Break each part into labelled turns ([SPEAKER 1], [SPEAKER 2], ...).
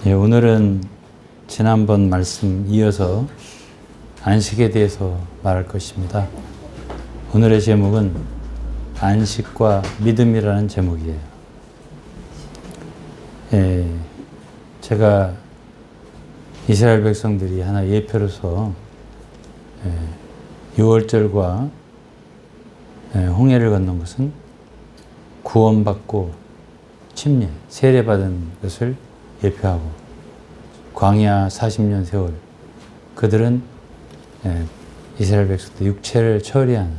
[SPEAKER 1] 오늘은 지난번 말씀 이어서 안식에 대해서 말할 것입니다. 오늘의 제목은 안식과 믿음이라는 제목이에요. 제가 이스라엘 백성들이 하나 예표로서 6월절과 홍해를 건넌 것은 구원받고 침례, 세례받은 것을 예표하고 광야 40년 세월 그들은 이스라엘 백성들 육체를 처리하는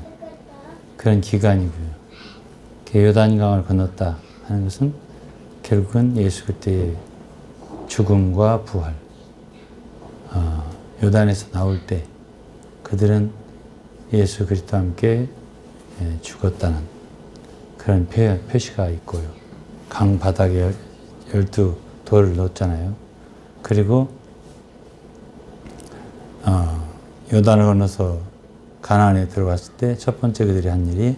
[SPEAKER 1] 그런 기간이고요. 요단강을 건넜다 하는 것은 결국은 예수 그리스도의 죽음과 부활, 요단에서 나올 때 그들은 예수 그리스도와 함께 죽었다는 그런 표시가 있고요. 강 바닥에 12 돌을 넣었잖아요. 그리고 요단을 건너서 가나안에 들어갔을 때 첫 번째 그들이 한 일이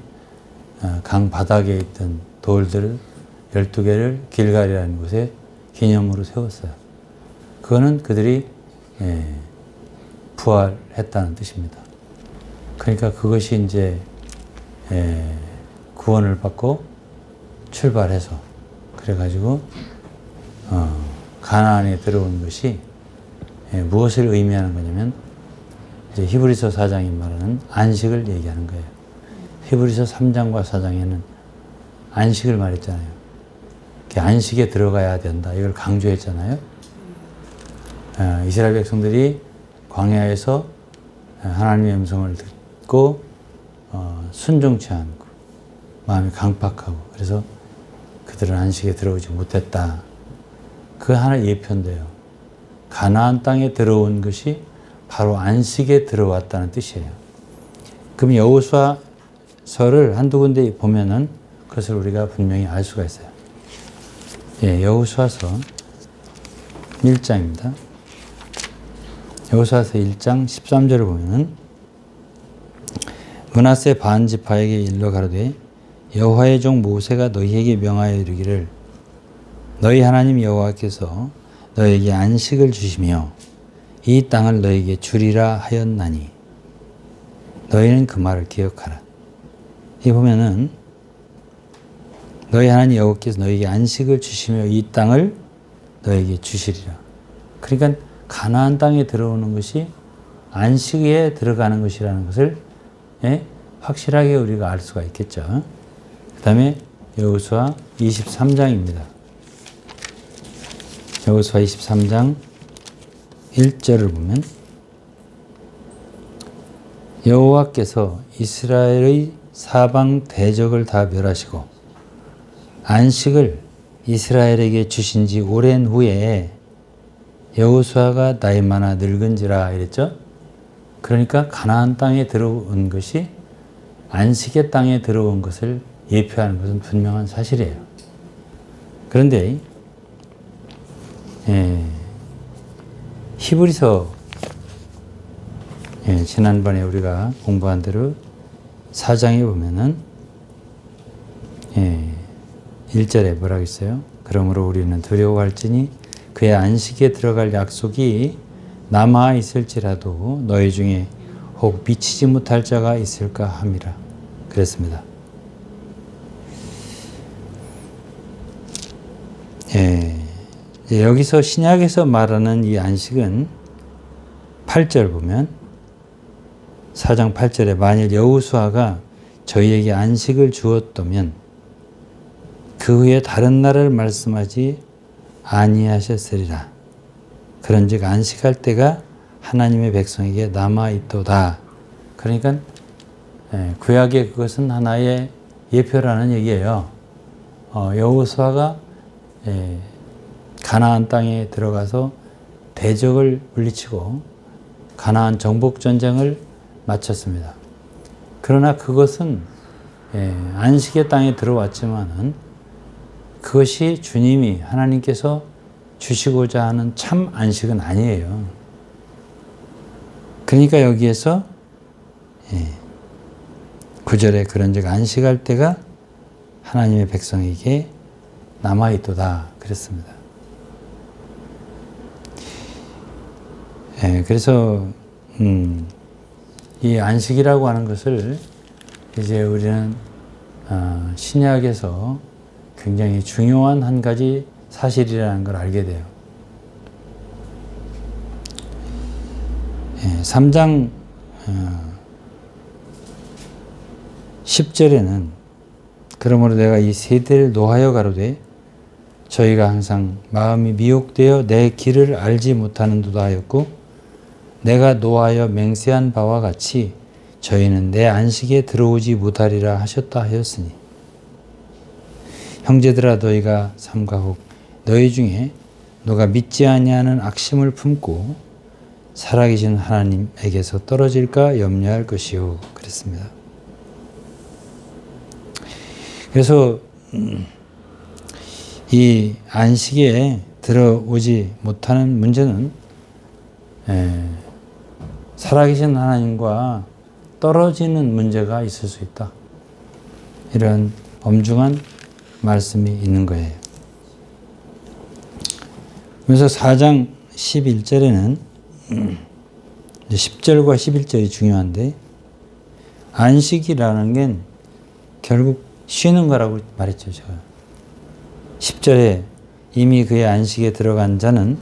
[SPEAKER 1] 강 바닥에 있던 돌들을 12개를 길갈이라는 곳에 기념으로 세웠어요. 그거는 그들이 부활했다는 뜻입니다. 그러니까 그것이 이제 구원을 받고 출발해서 그래가지고 가나안에 들어온 것이 무엇을 의미하는 거냐면 이제 히브리서 4장이 말하는 안식을 얘기하는 거예요. 히브리서 3장과 4장에는 안식을 말했잖아요. 안식에 들어가야 된다. 이걸 강조했잖아요. 이스라엘 백성들이 광야에서 하나님의 음성을 듣고 순종치 않고 마음이 강팍하고 그래서 그들은 안식에 들어오지 못했다. 그 하나의 예표인데요. 가나안 땅에 들어온 것이 바로 안식에 들어왔다는 뜻이에요. 그럼 여호수아서를 한두 군데 보면은 그것을 우리가 분명히 알 수가 있어요. 여호수아서 1장입니다. 여호수아서 1장 13절을 보면은 므낫세 반 지파에게 일러 가로되 여호와의 종 모세가 너희에게 명하여 이르기를 너희 하나님 여호와께서 너희에게 안식을 주시며 이 땅을 너희에게 주리라 하였나니 너희는 그 말을 기억하라. 이 보면은 너희 하나님 여호와께서 너희에게 안식을 주시며 이 땅을 너희에게 주시리라. 그러니까 가나안 땅에 들어오는 것이 안식에 들어가는 것이라는 것을 확실하게 우리가 알 수가 있겠죠. 그 다음에 여호수아 23장입니다. 여호수아 23장 1절을 보면 여호와께서 이스라엘의 사방 대적을 다 멸하시고 안식을 이스라엘에게 주신 지 오랜 후에 여호수아가 나이 많아 늙은지라 이랬죠. 그러니까 가나안 땅에 들어온 것이 안식의 땅에 들어온 것을 예표하는 것은 분명한 사실이에요. 그런데 히브리서 지난번에 우리가 공부한 대로 4장에 보면은 1절에 뭐라고 했어요? 그러므로 우리는 두려워할지니 그의 안식에 들어갈 약속이 남아 있을지라도 너희 중에 혹 미치지 못할 자가 있을까 함이라 그랬습니다. 여기서 신약에서 말하는 이 안식은 8절 보면 4장 8절에 만일 여호수아가 저희에게 안식을 주었다면 그 후에 다른 날을 말씀하지 아니하셨으리라. 그런즉 안식할 때가 하나님의 백성에게 남아있도다. 그러니까 구약의 그것은 하나의 예표라는 얘기예요. 여호수아가 가나안 땅에 들어가서 대적을 물리치고 가나안 정복 전쟁을 마쳤습니다. 그러나 그것은 안식의 땅에 들어왔지만은 그것이 주님이 하나님께서 주시고자 하는 참 안식은 아니에요. 그러니까 여기에서 9절에 그런즉 안식할 때가 하나님의 백성에게 남아있도다 그랬습니다. 그래서 이 안식이라고 하는 것을 이제 우리는 신약에서 굉장히 중요한 한 가지 사실이라는 걸 알게 돼요. 3장 10절에는 그러므로 내가 이 세대를 노하여 가로되 저희가 항상 마음이 미혹되어 내 길을 알지 못하는도다 하였고 내가 노하여 맹세한 바와 같이 저희는 내 안식에 들어오지 못하리라 하셨다 하였으니 형제들아 너희가 삼가 혹 너희 중에 너가 믿지 아니하는 악심을 품고 살아계신 하나님에게서 떨어질까 염려할 것이요 그랬습니다. 그래서 이 안식에 들어오지 못하는 문제는 살아계신 하나님과 떨어지는 문제가 있을 수 있다. 이런 엄중한 말씀이 있는 거예요. 그래서 4장 11절에는 10절과 11절이 중요한데 안식이라는 게 결국 쉬는 거라고 말했죠. 제가 10절에 이미 그의 안식에 들어간 자는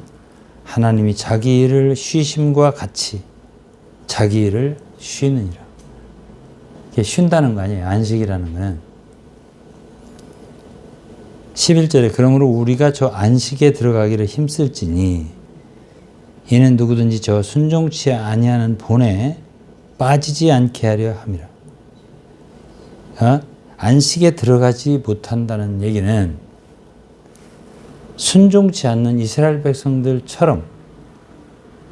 [SPEAKER 1] 하나님이 자기 일을 쉬심과 같이 자기 일을 쉬느니라. 이게 쉰다는 거 아니에요. 안식이라는 거는. 11절에 그러므로 우리가 저 안식에 들어가기를 힘쓸지니 이는 누구든지 저 순종치 아니하는 본에 빠지지 않게 하려 함이라. 안식에 들어가지 못한다는 얘기는 순종치 않는 이스라엘 백성들처럼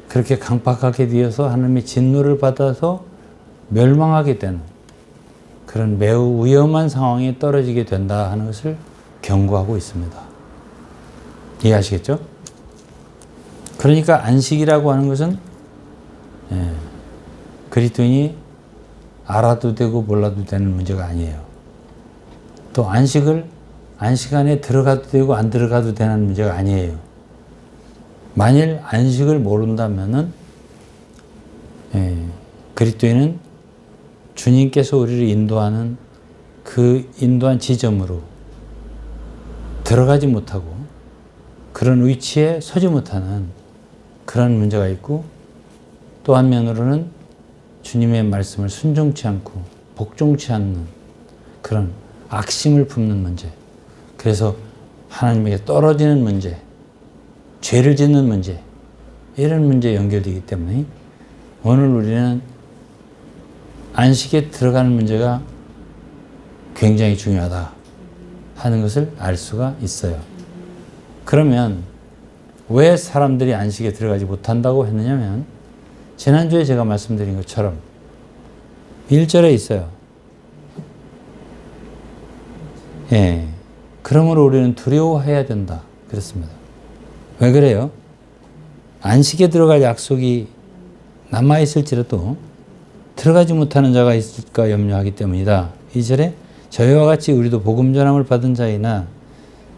[SPEAKER 1] 그렇게 강팍하게 되어서 하나님의 진노를 받아서 멸망하게 되는 그런 매우 위험한 상황에 떨어지게 된다 하는 것을 경고하고 있습니다. 이해하시겠죠? 그러니까 안식이라고 하는 것은 그리스도인이 알아도 되고 몰라도 되는 문제가 아니에요. 또 안식 안에 들어가도 되고 안 들어가도 되는 문제가 아니에요. 만일 안식을 모른다면은 그리스도인은 주님께서 우리를 인도하는 그 인도한 지점으로 들어가지 못하고 그런 위치에 서지 못하는 그런 문제가 있고 또 한면으로는 주님의 말씀을 순종치 않고 복종치 않는 그런 악심을 품는 문제, 그래서 하나님에게 떨어지는 문제, 죄를 짓는 문제, 이런 문제에 연결되기 때문에 오늘 우리는 안식에 들어가는 문제가 굉장히 중요하다 하는 것을 알 수가 있어요. 그러면 왜 사람들이 안식에 들어가지 못한다고 했느냐면 지난주에 제가 말씀드린 것처럼 1절에 있어요. 그러므로 우리는 두려워해야 된다. 그렇습니다. 왜 그래요? 안식에 들어갈 약속이 남아있을지라도 들어가지 못하는 자가 있을까 염려하기 때문이다. 2절에 저희와 같이 우리도 복음 전함을 받은 자이나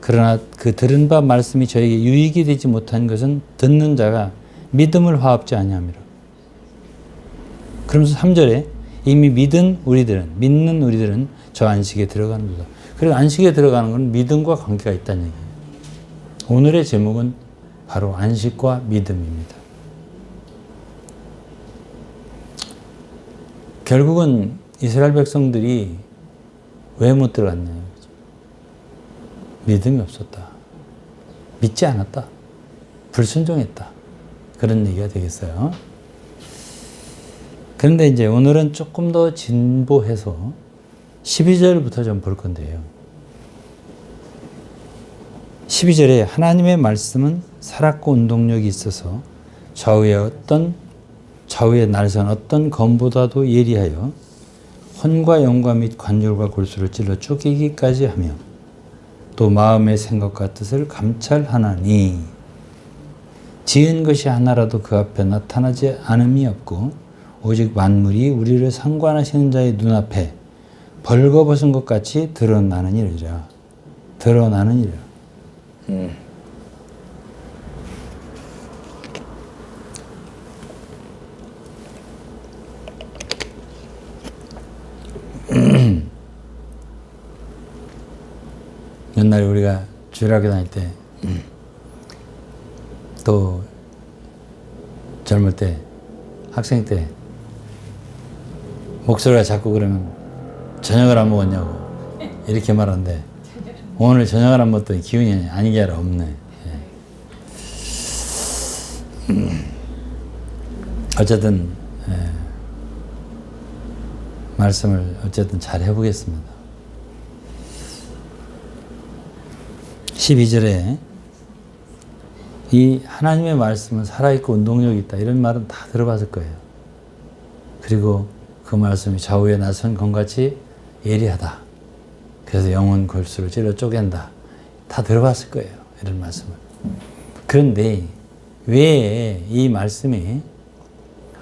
[SPEAKER 1] 그러나 그 들은 바 말씀이 저에게 유익이 되지 못한 것은 듣는 자가 믿음을 화합지 아니함이라. 그러면서 3절에 이미 믿는 우리들은 저 안식에 들어가는도다. 그래서 안식에 들어가는 건 믿음과 관계가 있다는 얘기예요. 오늘의 제목은 바로 안식과 믿음입니다. 결국은 이스라엘 백성들이 왜 못 들어갔나요? 믿음이 없었다. 믿지 않았다. 불순종했다. 그런 얘기가 되겠어요. 그런데 이제 오늘은 조금 더 진보해서 12절부터 좀 볼 건데요. 12절에 하나님의 말씀은 살았고 운동력이 있어서 좌우의 날선 어떤 검보다도 예리하여 혼과 영과 및 관절과 골수를 찔러 쪼개기까지 하며 또 마음의 생각과 뜻을 감찰하나니 지은 것이 하나라도 그 앞에 나타나지 않음이 없고 오직 만물이 우리를 상관하시는 자의 눈앞에 벌거벗은 것 같이 드러나느니라. 옛날에 우리가 주일학교 다닐 때, 또 젊을 때, 학생 때, 목소리가 자꾸 그러면 저녁을 안 먹었냐고 이렇게 말하는데, 오늘 저녁을 안 먹었더니 기운이 아니게 하라 없네. 어쨌든 말씀을 어쨌든 잘 해보겠습니다. 12절에 이 하나님의 말씀은 살아있고 운동력이 있다, 이런 말은 다 들어봤을 거예요. 그리고 그 말씀이 좌우에 나선 검같이 예리하다. 그래서 영혼 골수를 찔러 쪼갠다. 다 들어봤을 거예요, 이런 말씀을. 그런데 왜 이 말씀이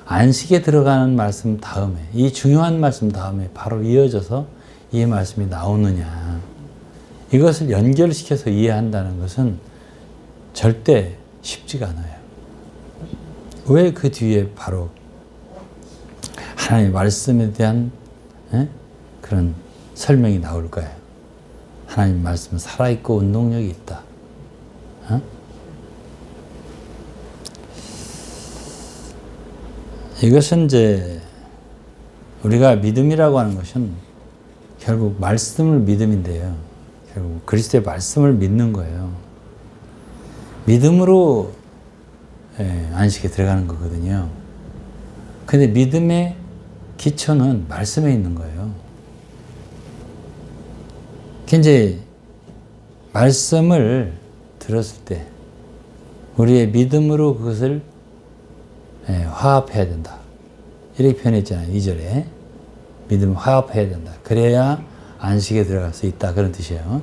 [SPEAKER 1] 안식에 들어가는 말씀 다음에, 이 중요한 말씀 다음에 바로 이어져서 이 말씀이 나오느냐. 이것을 연결시켜서 이해한다는 것은 절대 쉽지가 않아요. 왜 그 뒤에 바로 하나님의 말씀에 대한 그런 설명이 나올까요? 하나님 말씀은 살아있고 운동력이 있다. 이것은 이제 우리가 믿음이라고 하는 것은 결국 말씀을 믿음인데요. 결국 그리스도의 말씀을 믿는 거예요. 믿음으로 안식에 들어가는 거거든요. 근데 믿음의 기초는 말씀에 있는 거예요. 이제 말씀을 들었을 때 우리의 믿음으로 그것을 화합해야 된다. 이렇게 표현했잖아요. 2절에. 믿음을 화합해야 된다. 그래야 안식에 들어갈 수 있다. 그런 뜻이에요.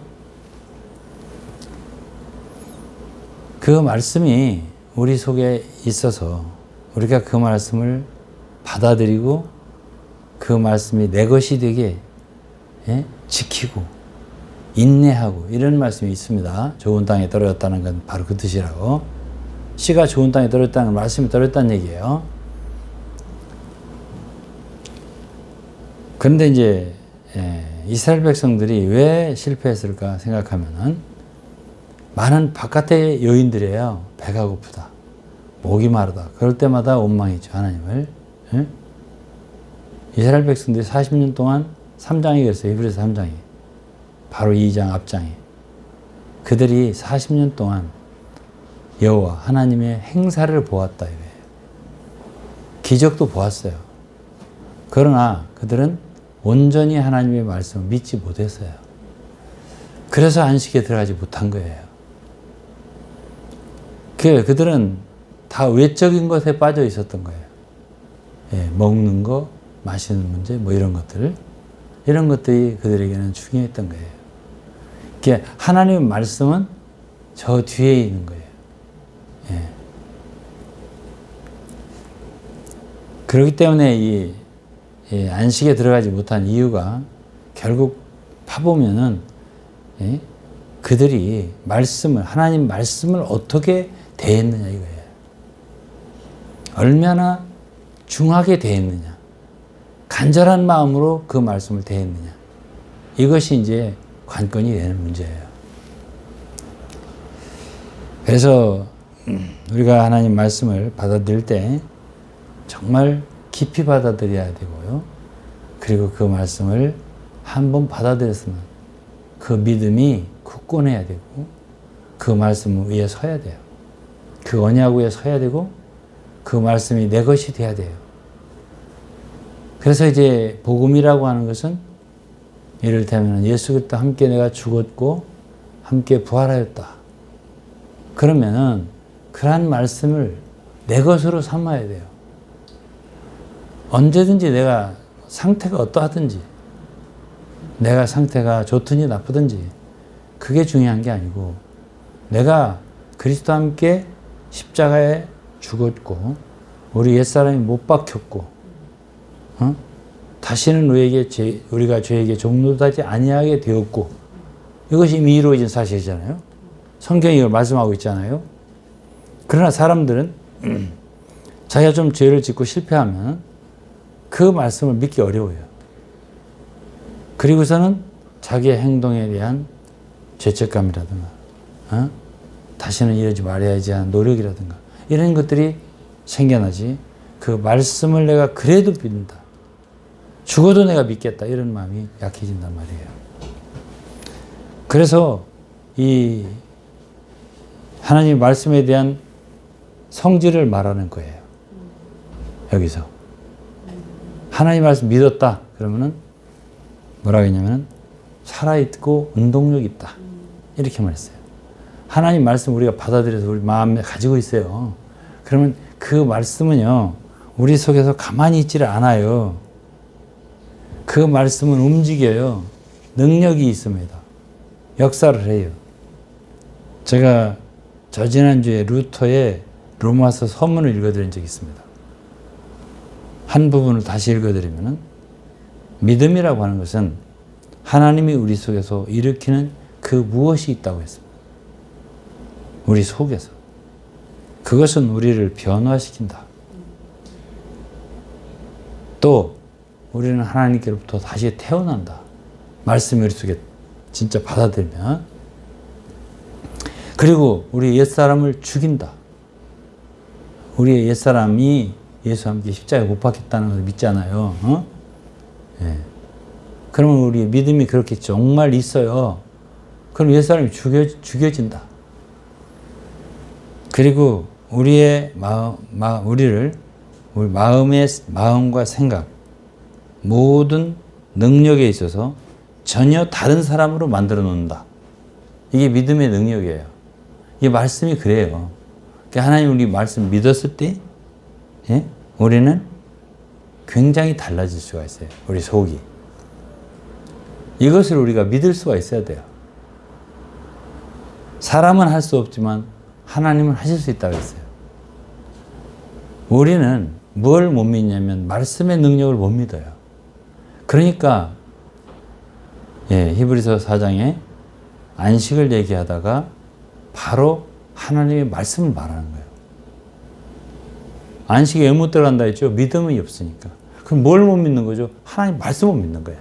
[SPEAKER 1] 그 말씀이 우리 속에 있어서 우리가 그 말씀을 받아들이고 그 말씀이 내 것이 되게 지키고 인내하고 이런 말씀이 있습니다. 좋은 땅에 떨어졌다는 건 바로 그 뜻이라고. 씨가 좋은 땅에 떨어졌다는 건 말씀이 떨어졌다는 얘기예요. 그런데 이제 이스라엘 백성들이 왜 실패했을까 생각하면은 많은 바깥의 요인들이에요. 배가 고프다, 목이 마르다. 그럴 때마다 원망이죠, 하나님을. 이스라엘 백성들이 40년 동안 3장이 그랬어요. 히브리서 3장이. 바로 2장 앞장에. 그들이 40년 동안 여호와 하나님의 행사를 보았다 이거예요. 기적도 보았어요. 그러나 그들은 온전히 하나님의 말씀을 믿지 못했어요. 그래서 안식에 들어가지 못한 거예요. 그들은 다 외적인 것에 빠져 있었던 거예요. 먹는 거, 마시는 문제, 뭐 이런 것들. 이런 것들이 그들에게는 중요했던 거예요. 하나님의 말씀은 저 뒤에 있는 거예요. 그렇기 때문에 이 안식에 들어가지 못한 이유가 결국 파보면은 그들이 하나님 말씀을 어떻게 대했느냐 이거예요. 얼마나 중하게 대했느냐, 간절한 마음으로 그 말씀을 대했느냐, 이것이 이제 관건이 되는 문제예요. 그래서 우리가 하나님 말씀을 받아들일 때 정말 깊이 받아들여야 되고요. 그리고 그 말씀을 한번 받아들였으면 그 믿음이 굳건해야 되고 그 말씀 위에 서야 돼요. 그 언약 위에 서야 되고 그 말씀이 내 것이 돼야 돼요. 그래서 이제 복음이라고 하는 것은 이를테면 예수 그리스도와 함께 내가 죽었고 함께 부활하였다. 그러면은 그러한 말씀을 내 것으로 삼아야 돼요. 언제든지 내가 상태가 어떠하든지, 내가 상태가 좋든지 나쁘든지 그게 중요한 게 아니고, 내가 그리스도와 함께 십자가에 죽었고 우리 옛사람이 못 박혔고 다시는 우리가 죄에게 종노하지 아니하게 되었고, 이것이 이미 이루어진 사실이잖아요. 성경이 이걸 말씀하고 있잖아요. 그러나 사람들은 자기가 좀 죄를 짓고 실패하면 그 말씀을 믿기 어려워요. 그리고서는 자기의 행동에 대한 죄책감이라든가, 다시는 이러지 말아야지 하는 노력이라든가, 이런 것들이 생겨나지. 그 말씀을 내가 그래도 믿는다, 죽어도 내가 믿겠다, 이런 마음이 약해진단 말이에요. 그래서 이 하나님 말씀에 대한 성질을 말하는 거예요. 여기서 하나님 말씀 믿었다 그러면은 뭐라고 했냐면은 살아있고 운동력 있다, 이렇게 말했어요. 하나님 말씀 우리가 받아들여서 우리 마음에 가지고 있어요. 그러면 그 말씀은요, 우리 속에서 가만히 있지를 않아요. 그 말씀은 움직여요. 능력이 있습니다. 역사를 해요. 제가 저지난주에 루터의 로마서 서문을 읽어드린 적이 있습니다. 한 부분을 다시 읽어드리면은, 믿음이라고 하는 것은 하나님이 우리 속에서 일으키는 그 무엇이 있다고 했습니다. 우리 속에서. 그것은 우리를 변화시킨다. 또 우리는 하나님께로부터 다시 태어난다. 말씀이 우리 속에 진짜 받아들면. 그리고 우리 옛사람을 죽인다. 우리의 옛사람이 예수와 함께 십자가에 못 박혔다는 것을 믿잖아요. 예. 그러면 우리 믿음이 그렇게 정말 있어요. 그럼 옛사람이 죽여진다. 그리고 우리의 우리 마음과 생각, 모든 능력에 있어서 전혀 다른 사람으로 만들어 놓는다. 이게 믿음의 능력이에요. 이 말씀이 그래요. 그러니까 하나님 우리 말씀 믿었을 때, 예? 우리는 굉장히 달라질 수가 있어요. 우리 속이. 이것을 우리가 믿을 수가 있어야 돼요. 사람은 할 수 없지만 하나님은 하실 수 있다고 했어요. 우리는 뭘 못 믿냐면 말씀의 능력을 못 믿어요. 그러니까 히브리서 4장에 안식을 얘기하다가 바로 하나님의 말씀을 말하는 거예요. 안식에 왜 못 들어간다 했죠? 믿음이 없으니까. 그럼 뭘 못 믿는 거죠? 하나님 말씀을 못 믿는 거예요.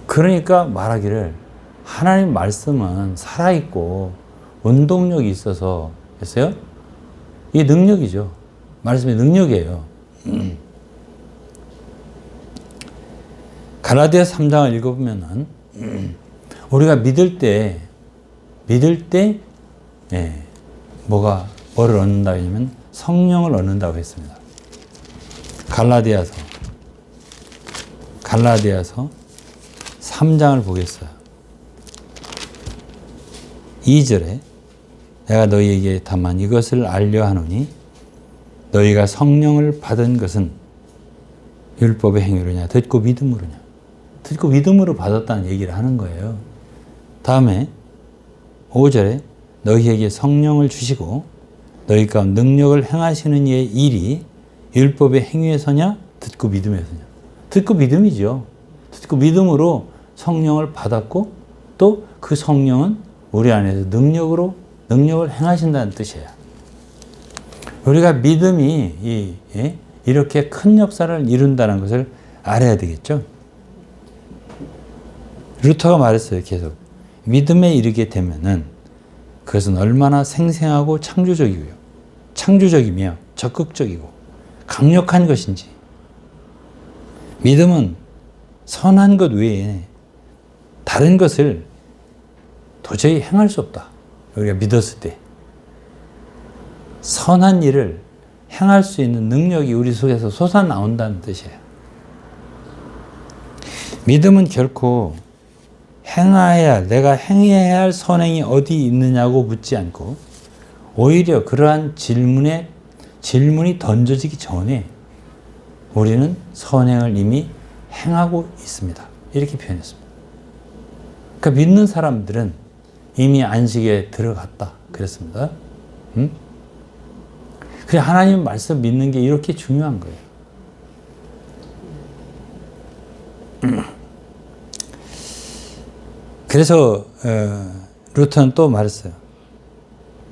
[SPEAKER 1] 그러니까 말하기를 하나님 말씀은 살아있고 운동력이 있어서 했어요? 이게 능력이죠. 말씀의 능력이에요. 갈라디아서 3장을 읽어보면은 우리가 믿을 때 뭐를 얻는다고 하냐면 성령을 얻는다고 했습니다. 갈라디아서 3장을 보겠어요. 2절에 내가 너희에게 다만 이것을 알려 하노니 너희가 성령을 받은 것은 율법의 행위로냐 듣고 믿음으로냐. 듣고 믿음으로 받았다는 얘기를 하는 거예요. 다음에 5절에 너희에게 성령을 주시고 너희 가운데 능력을 행하시는 이의 일이 율법의 행위에서냐 듣고 믿음에서냐. 듣고 믿음이죠. 듣고 믿음으로 성령을 받았고 또 그 성령은 우리 안에서 능력을 행하신다는 뜻이에요. 우리가 믿음이 이렇게 큰 역사를 이룬다는 것을 알아야 되겠죠. 루터가 말했어요. 계속 믿음에 이르게 되면은 그것은 얼마나 생생하고 창조적이며 적극적이고 강력한 것인지. 믿음은 선한 것 외에 다른 것을 도저히 행할 수 없다. 우리가 믿었을 때 선한 일을 행할 수 있는 능력이 우리 속에서 솟아나온다는 뜻이에요. 믿음은 결코 내가 행해야 할 선행이 어디 있느냐고 묻지 않고 오히려 그러한 질문이 던져지기 전에 우리는 선행을 이미 행하고 있습니다. 이렇게 표현했습니다. 그러니까 믿는 사람들은 이미 안식에 들어갔다. 그랬습니다. 그래, 하나님 말씀 믿는 게 이렇게 중요한 거예요. 그래서 루터는 또 말했어요.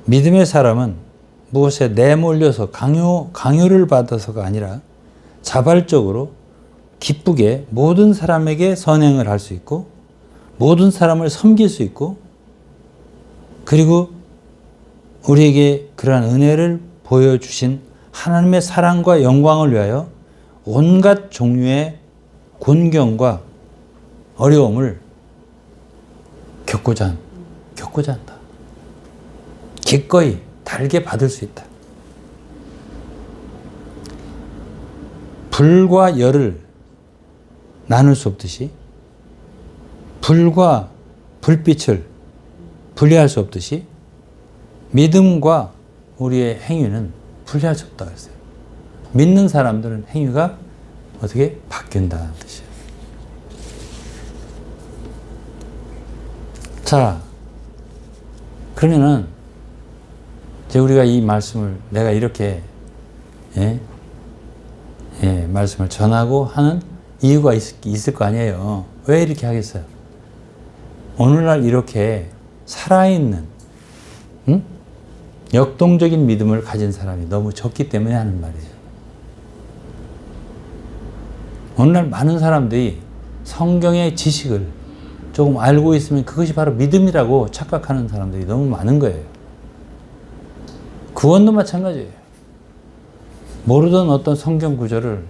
[SPEAKER 1] 믿음의 사람은 무엇에 내몰려서 강요를 받아서가 아니라 자발적으로 기쁘게 모든 사람에게 선행을 할 수 있고 모든 사람을 섬길 수 있고, 그리고 우리에게 그러한 은혜를 보여주신 하나님의 사랑과 영광을 위하여 온갖 종류의 곤경과 어려움을 겪고자 한다. 기꺼이 달게 받을 수 있다. 불과 열을 나눌 수 없듯이, 불과 불빛을 분리할 수 없듯이, 믿음과 우리의 행위는 분리할 수 없다고 했어요. 믿는 사람들은 행위가 어떻게 바뀐다는 뜻이에요. 자, 그러면은 이제 우리가 이 말씀을 내가 이렇게 말씀을 전하고 하는 이유가 있을 거 아니에요. 왜 이렇게 하겠어요? 오늘날 이렇게 살아있는 역동적인 믿음을 가진 사람이 너무 적기 때문에 하는 말이에요. 오늘날 많은 사람들이 성경의 지식을 조금 알고 있으면 그것이 바로 믿음이라고 착각하는 사람들이 너무 많은 거예요. 구원도 마찬가지예요. 모르던 어떤 성경 구절을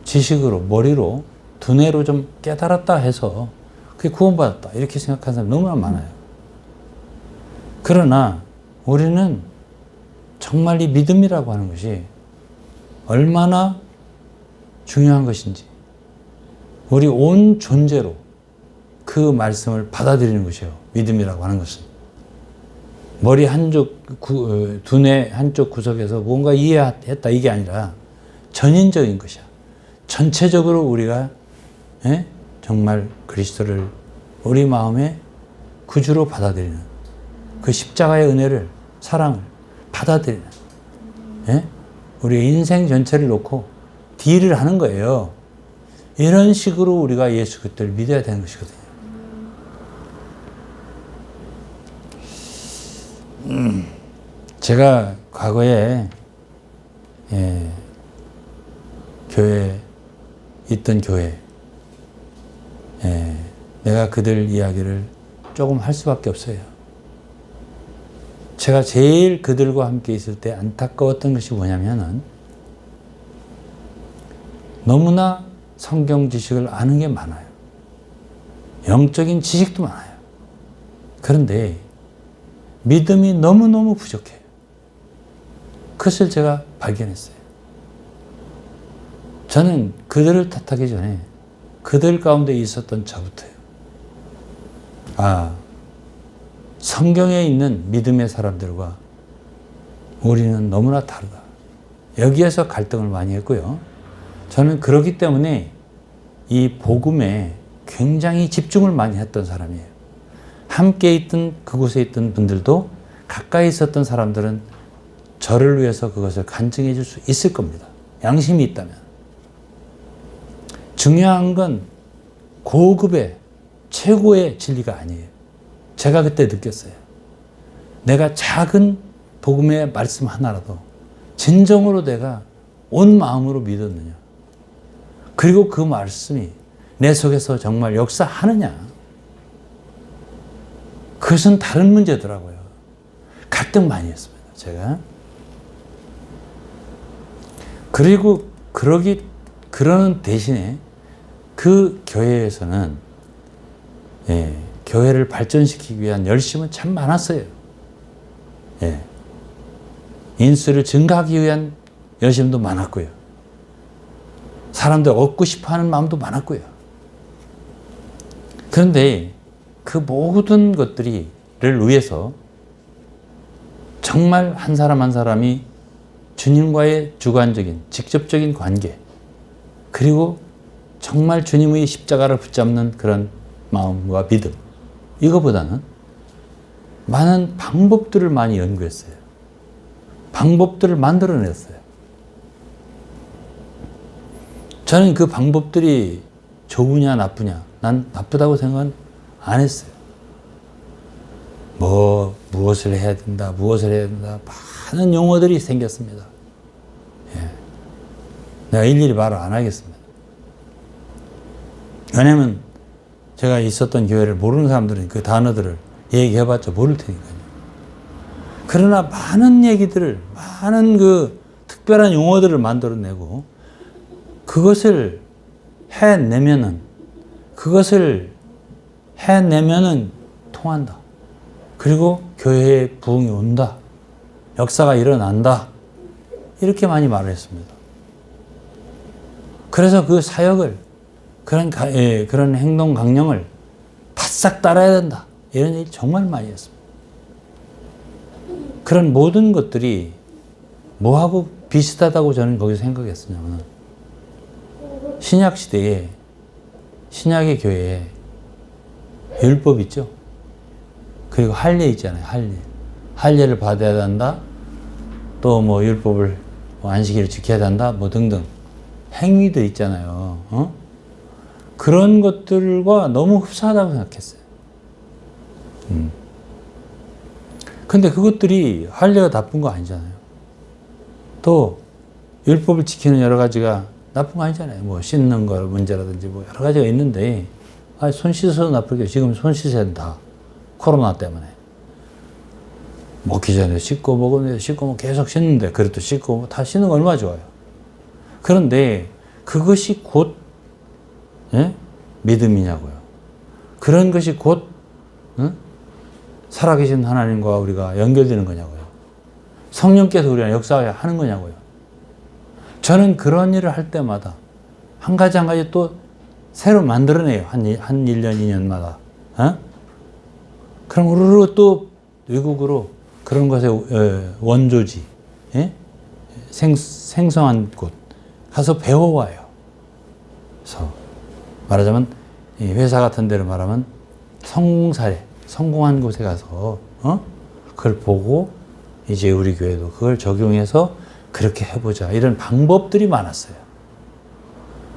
[SPEAKER 1] 지식으로, 머리로, 두뇌로 좀 깨달았다 해서 그게 구원받았다 이렇게 생각하는 사람이 너무나 많아요. 그러나 우리는 정말 이 믿음이라고 하는 것이 얼마나 중요한 것인지, 우리 온 존재로 그 말씀을 받아들이는 것이에요. 믿음이라고 하는 것은 머리 한쪽, 두뇌 한쪽 구석에서 뭔가 이해했다 이게 아니라 전인적인 것이야. 전체적으로 우리가 정말 그리스도를 우리 마음의 구주로 받아들이는 그 십자가의 은혜를, 사랑을 받아들이는, 우리의 인생 전체를 놓고 딜을 하는 거예요. 이런 식으로 우리가 예수 그리스도를 믿어야 되는 것이거든요. 제가 과거에 있던 교회, 내가 그들 이야기를 조금 할 수밖에 없어요. 제가 제일 그들과 함께 있을 때 안타까웠던 것이 뭐냐면은 너무나 성경 지식을 아는 게 많아요. 영적인 지식도 많아요. 그런데 믿음이 너무너무 부족해요. 그것을 제가 발견했어요. 저는 그들을 탓하기 전에 그들 가운데 있었던 저부터요. 성경에 있는 믿음의 사람들과 우리는 너무나 다르다. 여기에서 갈등을 많이 했고요. 저는 그렇기 때문에 이 복음에 굉장히 집중을 많이 했던 사람이에요. 함께 있던 그곳에 있던 분들도 가까이 있었던 사람들은 저를 위해서 그것을 간증해 줄 수 있을 겁니다. 양심이 있다면. 중요한 건 고급의 최고의 진리가 아니에요. 제가 그때 느꼈어요. 내가 작은 복음의 말씀 하나라도 진정으로 내가 온 마음으로 믿었느냐. 그리고 그 말씀이 내 속에서 정말 역사하느냐. 그것은 다른 문제더라고요. 갈등 많이 했습니다. 제가. 그리고 그러는 대신에 그 교회에서는 교회를 발전시키기 위한 열심은 참 많았어요. 인수를 증가하기 위한 열심도 많았고요. 사람들 얻고 싶어하는 마음도 많았고요. 그런데 그 모든 것들을 위해서 정말 한 사람 한 사람이 주님과의 주관적인 직접적인 관계, 그리고 정말 주님의 십자가를 붙잡는 그런 마음과 믿음, 이거보다는 많은 방법들을 많이 연구했어요. 방법들을 만들어냈어요. 저는 그 방법들이 좋으냐 나쁘냐, 난 나쁘다고 생각은 안 했어요. 무엇을 해야 된다, 많은 용어들이 생겼습니다. 내가 일일이 말을 안 하겠습니다. 왜냐하면 제가 있었던 교회를 모르는 사람들은 그 단어들을 얘기해봤자 모를 테니까요. 그러나 많은 얘기들을, 많은 그 특별한 용어들을 만들어내고 그것을 해내면은 통한다. 그리고 교회에 부흥이 온다. 역사가 일어난다. 이렇게 많이 말을 했습니다. 그래서 그 사역을, 그런 행동 강령을 바싹 따라야 된다. 이런 얘기 정말 많이 했습니다. 그런 모든 것들이 뭐하고 비슷하다고 저는 거기서 생각했었냐면, 신약 시대에, 신약의 교회에 율법 있죠? 그리고 할례 있잖아요, 할례. 할례를 받아야 한다. 또 뭐 율법을, 안식일을 지켜야 한다. 뭐 등등. 행위들 있잖아요. 그런 것들과 너무 흡사하다고 생각했어요. 근데 그것들이 할례가 나쁜 거 아니잖아요. 또 율법을 지키는 여러 가지가 나쁜 거 아니잖아요. 뭐 씻는 거 문제라든지 뭐 여러 가지가 있는데, 손 씻어서 나쁘게, 지금 손 씻어야 된다. 코로나 때문에. 먹기 전에 씻고 먹으면 씻고 계속 씻는데, 그래도 씻고 다 씻는 거 얼마나 좋아요. 그런데 그것이 곧 믿음이냐고요. 그런 것이 곧 살아계신 하나님과 우리가 연결되는 거냐고요. 성령께서 우리가 역사하는 거냐고요. 저는 그런 일을 할 때마다 한 가지 또 새로 만들어내요. 한 1년, 2년마다. 그럼 우르르 또 외국으로 그런 것의 원조지, 생성한 곳 가서 배워와요. 그래서 말하자면 회사 같은 데로 말하면 성공사례, 성공한 곳에 가서 그걸 보고 이제 우리 교회도 그걸 적용해서 그렇게 해보자. 이런 방법들이 많았어요.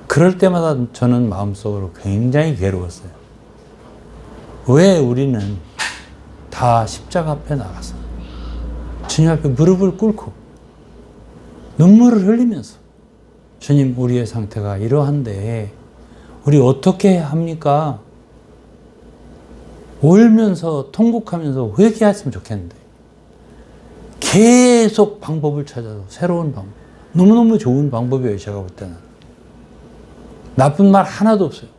[SPEAKER 1] 그럴 때마다 저는 마음속으로 굉장히 괴로웠어요. 왜 우리는 다 십자가 앞에 나가서 주님 앞에 무릎을 꿇고 눈물을 흘리면서, 주님, 우리의 상태가 이러한데 우리 어떻게 합니까? 울면서 통곡하면서 회개했으면 좋겠는데 계속 방법을 찾아서, 새로운 방법, 너무너무 좋은 방법이에요. 제가 볼 때는 나쁜 말 하나도 없어요.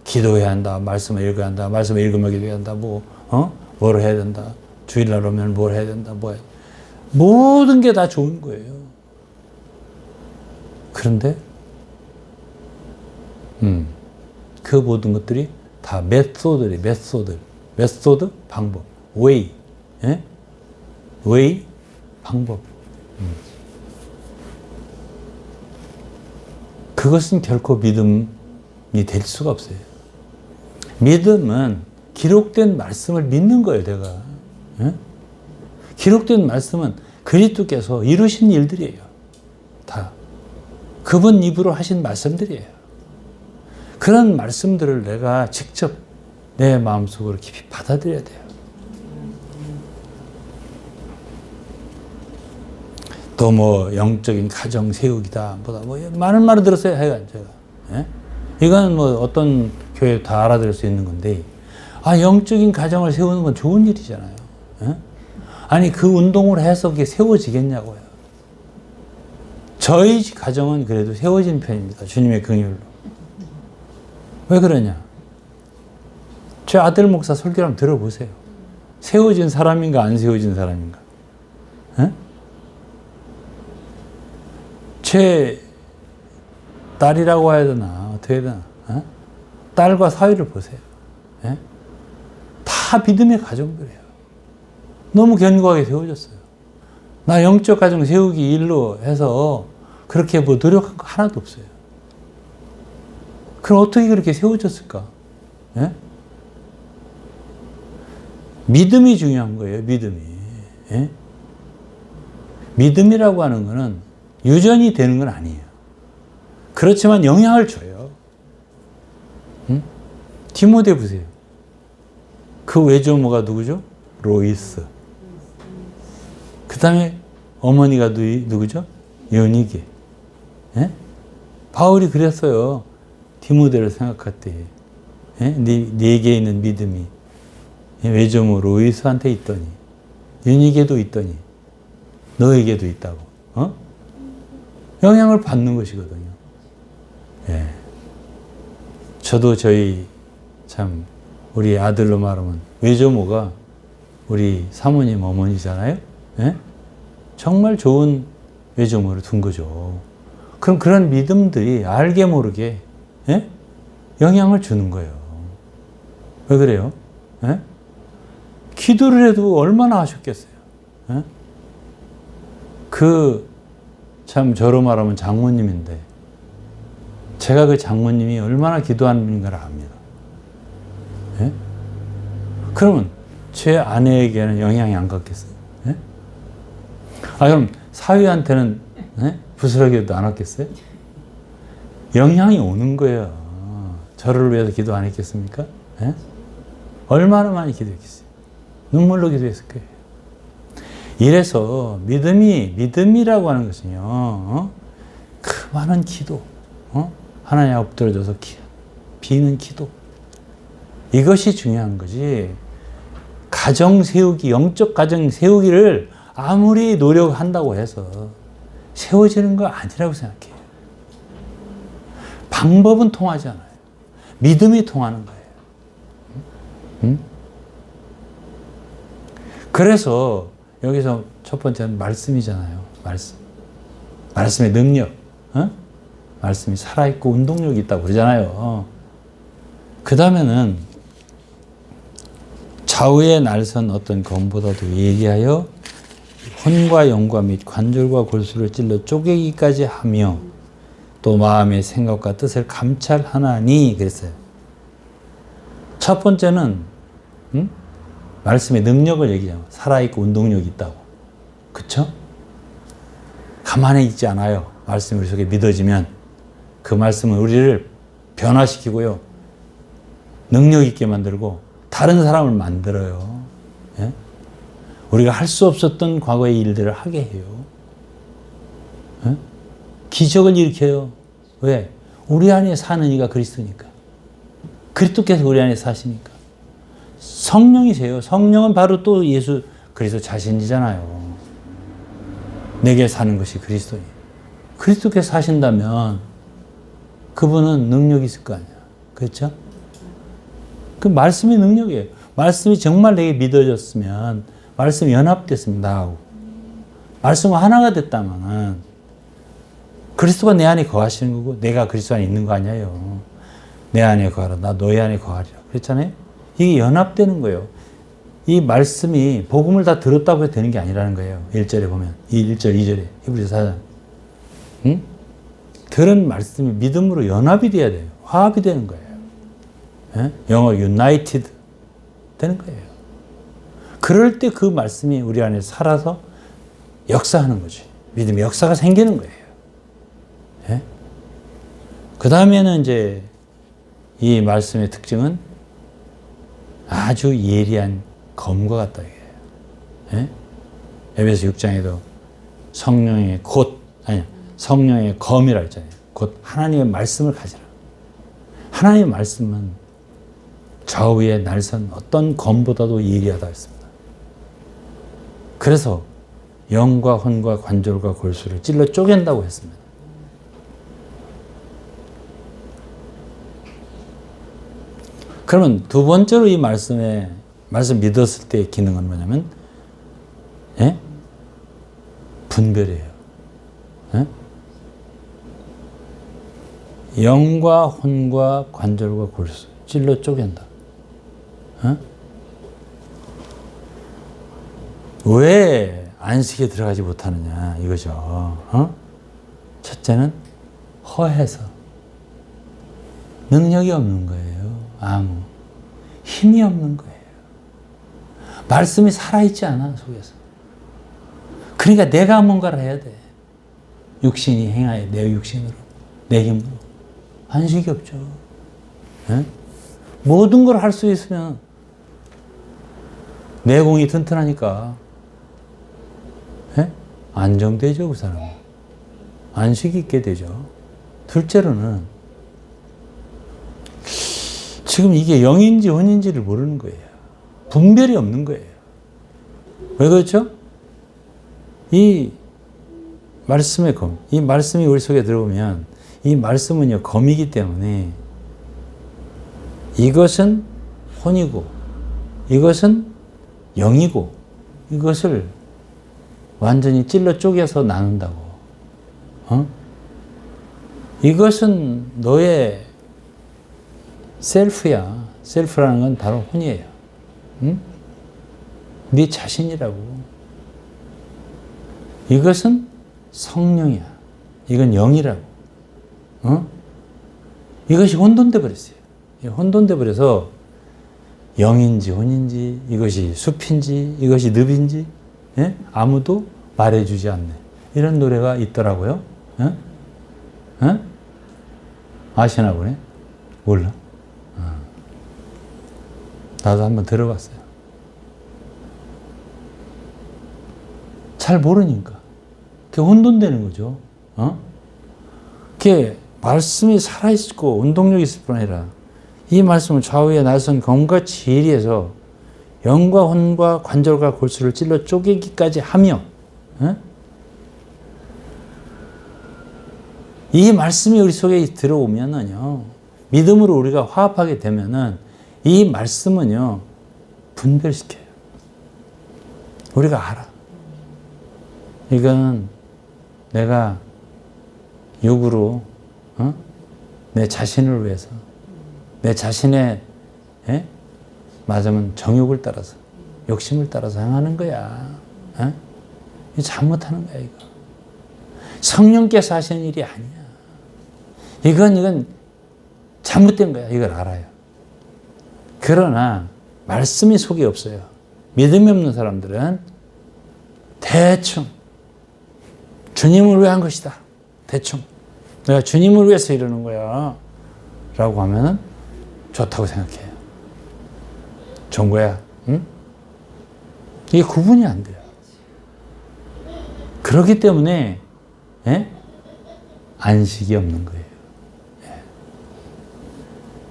[SPEAKER 1] 기도해야 한다, 말씀을 읽어야 한다, 말씀을 읽으며 기도해야 한다, 뭘 해야 된다, 주일날 오면 뭘 해야 된다, 모든 게 다 좋은 거예요. 그런데 그 모든 것들이 다 메소드, 방법, 웨이, 방법. 그것은 결코 믿음이 될 수가 없어요. 믿음은 기록된 말씀을 믿는 거예요, 내가. 기록된 말씀은 그리스도께서 이루신 일들이에요. 다. 그분 입으로 하신 말씀들이에요. 그런 말씀들을 내가 직접 내 마음속으로 깊이 받아들여야 돼요. 또 영적인 가정 세우기다, 많은 말을 들었어요, 하여간 제가. 이건 어떤 교회 다 알아들을 수 있는 건데, 영적인 가정을 세우는 건 좋은 일이잖아요. 아니, 그 운동을 해서 그게 세워지겠냐고요. 저희 가정은 그래도 세워진 편입니다. 주님의 긍휼로. 왜 그러냐? 제 아들 목사 설교를 한번 들어보세요. 세워진 사람인가 안 세워진 사람인가? 제 딸이라고 해야 되나 어떻게 해야 되나? 딸과 사위를 보세요. 다 믿음의 가정들이에요. 너무 견고하게 세워졌어요. 나 영적 가정 세우기 일로 해서 그렇게 노력한 거 하나도 없어요. 그럼 어떻게 그렇게 세워졌을까? 믿음이 중요한 거예요, 믿음이. 믿음이라고 하는 거는 유전이 되는 건 아니에요. 그렇지만 영향을 줘요. 디모데 보세요. 그 외조모가 누구죠? 로이스. 그 다음에 어머니가 누구죠? 요니게. 바울이 그랬어요. 디모데를 생각할 때. 예? 네게 있는 믿음이 외조모 로이스한테 있더니 윤희에게도 있더니 너에게도 있다고. 영향을 받는 것이거든요. 예. 저도 저희 참 우리 아들로 말하면 외조모가 우리 사모님 어머니잖아요. 예? 정말 좋은 외조모를 둔 거죠. 그럼 그런 믿음들이 알게 모르게 예? 영향을 주는 거예요. 왜 그래요? 예? 기도를 해도 얼마나 하셨겠어요. 예? 참 저로 말하면 장모님인데 제가 그 장모님이 얼마나 기도하는가를 압니다. 예? 그러면 제 아내에게는 영향이 안 갔겠어요? 예? 그럼 사위한테는 예? 부스러기도 안 왔겠어요? 영향이 오는 거예요. 저를 위해서 기도 안 했겠습니까? 예? 얼마나 많이 기도했겠어요? 눈물로 기도했을 거예요. 이래서 믿음이라고 하는 것은요, 그 많은 기도, 하나님 앞에 엎드려져서 비는 기도. 이것이 중요한 거지. 가정 세우기, 영적 가정 세우기를 아무리 노력한다고 해서 세워지는 거 아니라고 생각해요. 방법은 통하지 않아요. 믿음이 통하는 거예요. 응? 그래서 여기서 첫 번째는 말씀이잖아요. 말씀의 능력. 말씀이 살아있고 운동력이 있다고 그러잖아요. 그 다음에는 좌우에 날선 어떤 검보다도 예리하여 혼과 영과 및 관절과 골수를 찔러 쪼개기까지 하며 또 마음의 생각과 뜻을 감찰하나니 그랬어요. 첫 번째는 말씀의 능력을 얘기하죠. 살아있고 운동력이 있다고. 그쵸? 가만히 있지 않아요. 말씀이 우리 속에 믿어지면 그 말씀은 우리를 변화시키고요. 능력 있게 만들고 다른 사람을 만들어요. 예? 우리가 할 수 없었던 과거의 일들을 하게 해요. 예? 기적을 일으켜요. 왜? 우리 안에 사는 이가 그리스도니까. 그리스도께서 우리 안에 사시니까. 성령이세요. 성령은 바로 또 예수 그리스도 자신이잖아요. 내게 사는 것이 그리스도니. 그리스도께서 사신다면 그분은 능력이 있을 거 아니야. 그렇죠? 그 말씀이 능력이에요. 말씀이 정말 내게 믿어졌으면, 말씀이 연합됐으면 나하고, 말씀과 하나가 됐다면 그리스도가 내 안에 거하시는 거고 내가 그리스도 안에 있는 거 아니에요. 내 안에 거하라. 나 너희 안에 거하리라. 그랬잖아요. 이게 연합되는 거예요. 이 말씀이 복음을 다 들었다고 해도 되는 게 아니라는 거예요. 1절에 보면. 1절, 2절에. 히브리서 4장. 응? 들은 말씀이 믿음으로 연합이 돼야 돼요. 화합이 되는 거예요. 예? 영어 united 되는 거예요. 그럴 때 그 말씀이 우리 안에 살아서 역사하는 거지. 믿음의 역사가 생기는 거예요. 예? 그 다음에는 이제 이 말씀의 특징은 아주 예리한 검과 같다. 예? 에베소 6장에도 성령의 성령의 검이라 했잖아요. 곧 하나님의 말씀을 가지라. 하나님의 말씀은 좌우에 날선 어떤 검보다도 예리하다 했습니다. 그래서 영과 혼과 관절과 골수를 찔러 쪼갠다고 했습니다. 그러면 두 번째로 이 말씀 믿었을 때의 기능은 뭐냐면, 예? 분별이에요. 예? 영과 혼과 관절과 골수 찔러 쪼갠다. 예? 왜 안식에 들어가지 못하느냐 이거죠. 첫째는 허해서 능력이 없는 거예요. 아무 힘이 없는 거예요. 말씀이 살아있지 않아 속에서. 그러니까 내가 뭔가를 해야 돼. 육신이 행하여 내 육신으로 내 힘으로. 안식이 없죠. 예? 모든 걸 할 수 있으면 내공이 튼튼하니까 예? 안정되죠. 그 사람은. 안식이 있게 되죠. 둘째로는 지금 이게 영인지 혼인지를 모르는 거예요. 분별이 없는 거예요. 왜 그렇죠? 이 말씀의 검, 이 말씀이 우리 속에 들어오면 이 말씀은요, 검이기 때문에 이것은 혼이고 이것은 영이고 이것을 완전히 찔러 쪼개서 나눈다고. 이것은 너의 셀프야. 셀프라는 건 바로 혼이에요. 응? 네 자신이라고. 이것은 성령이야. 이건 영이라고. 이것이 혼돈돼 버렸어요. 혼돈돼 버려서 영인지 혼인지, 이것이 숲인지, 이것이 늪인지, 예? 아무도 말해주지 않네. 이런 노래가 있더라고요. 예? 예? 아시나 보네? 몰라. 나도 한번 들어봤어요. 잘 모르니까. 그게 혼돈되는 거죠. 그게 말씀이 살아있고 운동력이 있을 뿐 아니라 이 말씀은 좌우에 나선 검과 지혜리에서 영과 혼과 관절과 골수를 찔러 쪼개기까지 하며 이 말씀이 우리 속에 들어오면은요, 믿음으로 우리가 화합하게 되면은 이 말씀은요, 분별시켜요. 우리가 알아. 이건 내가 육으로, 내 자신을 위해서, 내 자신의, 맞으면 정욕을 따라서, 욕심을 따라서 행하는 거야. 이거 잘못하는 거야, 이거. 성령께서 하시는 일이 아니야. 이건 잘못된 거야. 이걸 알아요. 그러나 말씀이 속에 없어요. 믿음이 없는 사람들은 대충 주님을 위한 것이다. 대충 내가 주님을 위해서 이러는 거야 라고 하면 좋다고 생각해요. 좋은 거야. 응? 이게 구분이 안 돼요. 그렇기 때문에 안식이 없는 거예요.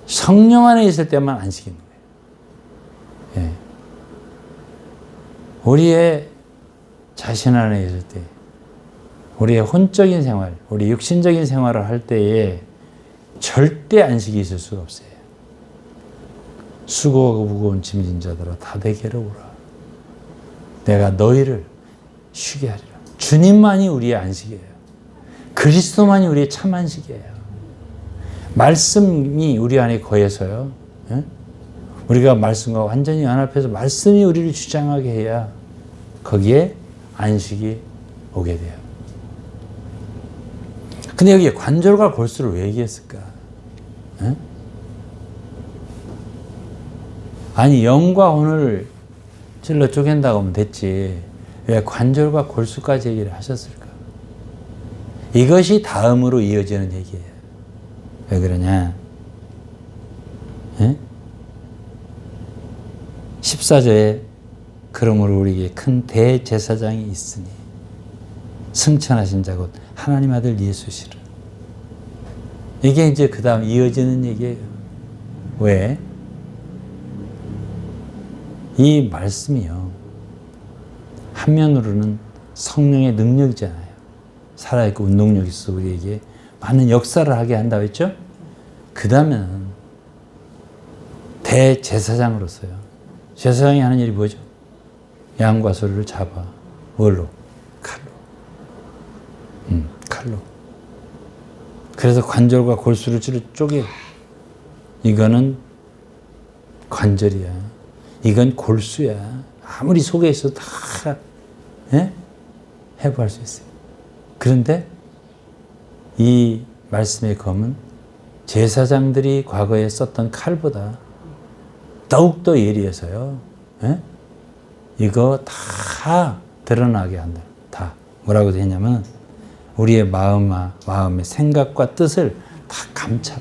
[SPEAKER 1] 성령 안에 있을 때만 안식이 있는 거예요. 우리의 자신 안에 있을 때, 우리의 혼적인 생활, 우리 육신적인 생활을 할 때에 절대 안식이 있을 수가 없어요. 수고하고 무거운 짐진 자들아 다 내게로 오라. 내가 너희를 쉬게 하리라. 주님만이 우리의 안식이에요. 그리스도만이 우리의 참 안식이에요. 말씀이 우리 안에 거해서요. 우리가 말씀과 완전히 연합해서 말씀이 우리를 주장하게 해야 거기에 안식이 오게 돼요. 근데 여기에 관절과 골수를 왜 얘기했을까? 아니, 영과 혼을 찔러 쪼갠다고 하면 됐지. 왜 관절과 골수까지 얘기를 하셨을까? 이것이 다음으로 이어지는 얘기예요. 왜 그러냐? 14절에 그러므로 우리에게 큰 대제사장이 있으니 승천하신 자 곧 하나님 아들 예수시라. 이게 이제 그 다음 이어지는 얘기예요. 왜? 이 말씀이요, 한면으로는 성령의 능력이잖아요. 살아있고 운동력이 있어 우리에게 많은 역사를 하게 한다고 했죠? 그 다음에는 대제사장으로서요. 제사장이 하는 일이 뭐죠? 양과 소를 잡아. 뭘로? 칼로. 칼로. 그래서 관절과 골수를 쪼개. 이거는 관절이야. 이건 골수야. 아무리 속에 있어도 다 해부할 수 있어요. 그런데 이 말씀의 검은 제사장들이 과거에 썼던 칼보다 더욱더 예리해서요. 이거 다 드러나게 한다. 다. 뭐라고 되냐면 우리의 마음의 생각과 뜻을 다 감춰.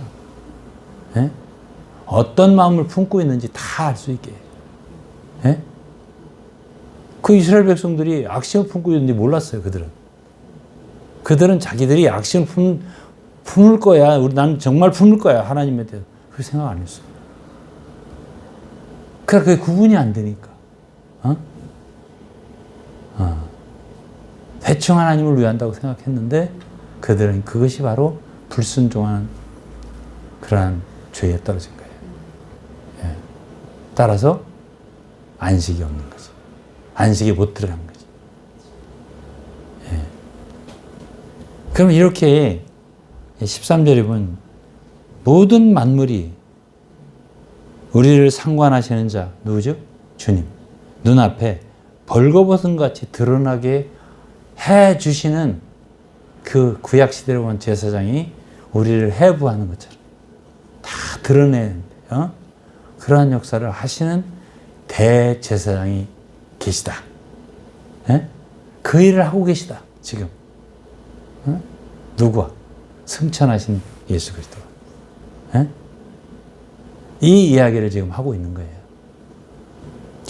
[SPEAKER 1] 어떤 마음을 품고 있는지 다 알 수 있게. 그 이스라엘 백성들이 악심을 품고 있는지 몰랐어요. 그들은 자기들이 악심을 품을 거야. 나는 정말 품을 거야. 하나님에 대해서. 그 생각 안 했어요. 그러니까 그게 구분이 안 되니까. 대충 하나님을 위한다고 생각했는데 그들은 그것이 바로 불순종하는 그러한 죄에 떨어진 거예요. 예. 따라서 안식이 없는 거지. 안식에 못 들어간 거지. 예. 그럼 이렇게 13절에 보면 모든 만물이 우리를 상관하시는 자 누구죠? 주님. 눈앞에 벌거벗은 같이 드러나게 해주시는 그 구약시대로 본 제사장이 우리를 해부하는 것처럼 다 드러내는 그러한 역사를 하시는 대제사장이 계시다. 예? 그 일을 하고 계시다. 지금. 누구와? 승천하신 예수 그리스도. 예? 이 이야기를 지금 하고 있는 거예요.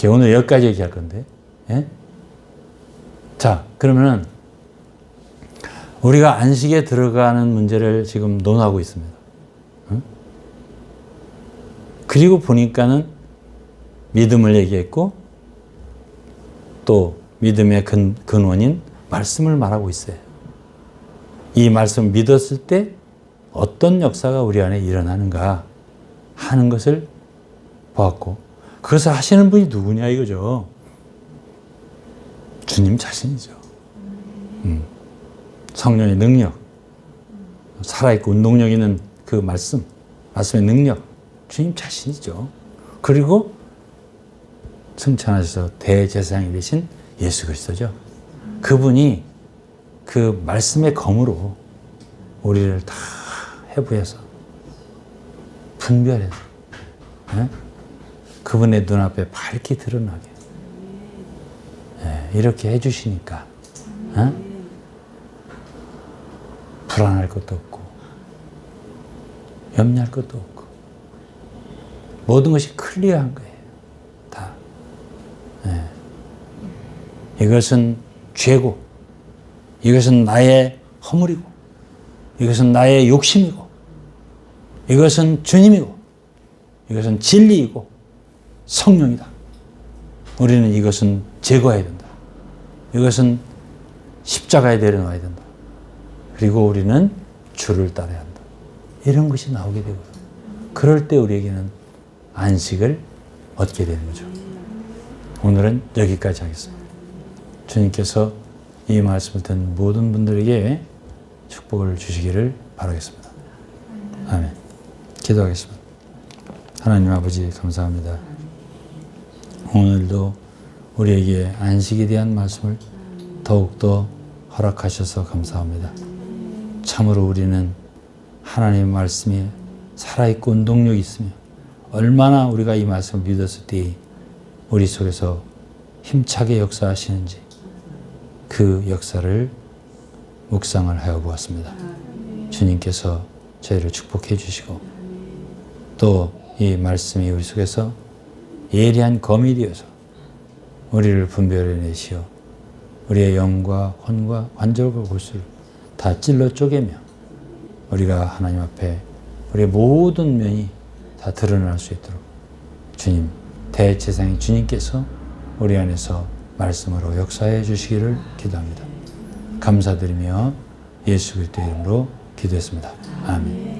[SPEAKER 1] 오늘 여기까지 얘기할 건데. 예? 자, 그러면은 우리가 안식에 들어가는 문제를 지금 논하고 있습니다. 응? 그리고 보니까는 믿음을 얘기했고 또 믿음의 근원인 말씀을 말하고 있어요. 이 말씀을 믿었을 때 어떤 역사가 우리 안에 일어나는가 하는 것을 보았고 그것을 하시는 분이 누구냐 이거죠. 주님 자신이죠. 성령의 능력, 살아있고 운동력 있는 그 말씀의 능력, 주님 자신이죠. 그리고 승천하셔서 대제사장이 되신 예수 그리스도죠. 그분이 그 말씀의 검으로 우리를 다 해부해서 분별해서 그분의 눈앞에 밝게 드러나게 이렇게 해주시니까 불안할 것도 없고 염려할 것도 없고 모든 것이 클리어한 거예요. 다. 이것은 죄고 이것은 나의 허물이고 이것은 나의 욕심이고 이것은 주님이고 이것은 진리이고 성령이다. 우리는 이것은 제거해야 된다. 이것은 십자가에 내려놓아야 된다. 그리고 우리는 주를 따라야 한다. 이런 것이 나오게 되고요. 그럴 때 우리에게는 안식을 얻게 되는 거죠. 오늘은 여기까지 하겠습니다. 주님께서 이 말씀을 듣는 모든 분들에게 축복을 주시기를 바라겠습니다. 아멘. 기도하겠습니다. 하나님 아버지 감사합니다. 오늘도 우리에게 안식에 대한 말씀을 더욱더 허락하셔서 감사합니다. 참으로 우리는 하나님의 말씀이 살아있고 운동력이 있으며 얼마나 우리가 이 말씀을 믿었을 때 우리 속에서 힘차게 역사하시는지 그 역사를 묵상을 하여 보았습니다. 주님께서 저희를 축복해 주시고 또 이 말씀이 우리 속에서 예리한 검이 되어서 우리를 분별해내시어 우리의 영과 혼과 관절과 골수를 다 찔러 쪼개며 우리가 하나님 앞에 우리의 모든 면이 다 드러날 수 있도록 주님, 대제사장인 주님께서 우리 안에서 말씀으로 역사해 주시기를 기도합니다. 감사드리며 예수 그리스도의 이름으로 기도했습니다. 아멘.